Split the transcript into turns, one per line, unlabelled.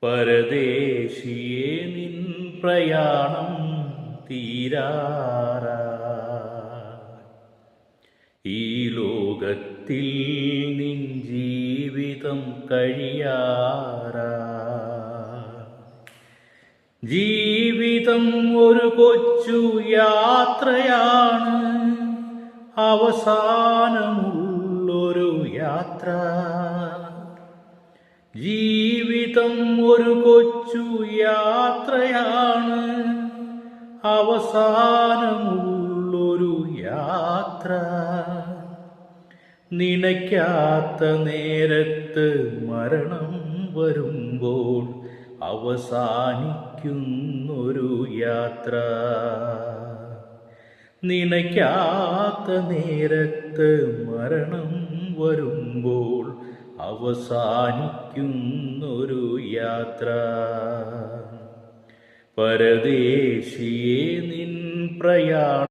പരദേശിയെ നിൻ പ്രയാണം തീരാറാ, ഈ ലോകത്തിൽ നിൻ ജീവിതം കഴിയാറാ. ജീവിതം ഒരു കൊച്ചു യാത്രയാണ്, അവസാനമുള്ളൊരു യാത്ര. ജീവിതം ഒരു കൊച്ചു യാത്രയാണ്, അവസാനമുള്ളൊരു യാത്ര. നനയ്ക്കാത്ത നേരത്ത് മരണം വരുമ്പോൾ അവസാനിക്കുന്നൊരു യാത്ര. നനയ്ക്കാത്ത നേരത്ത് മരണം വരുമ്പോൾ അവസാനിക്കുന്നൊരു യാത്ര. പരദേശിയെ നിൻ പ്രയാണം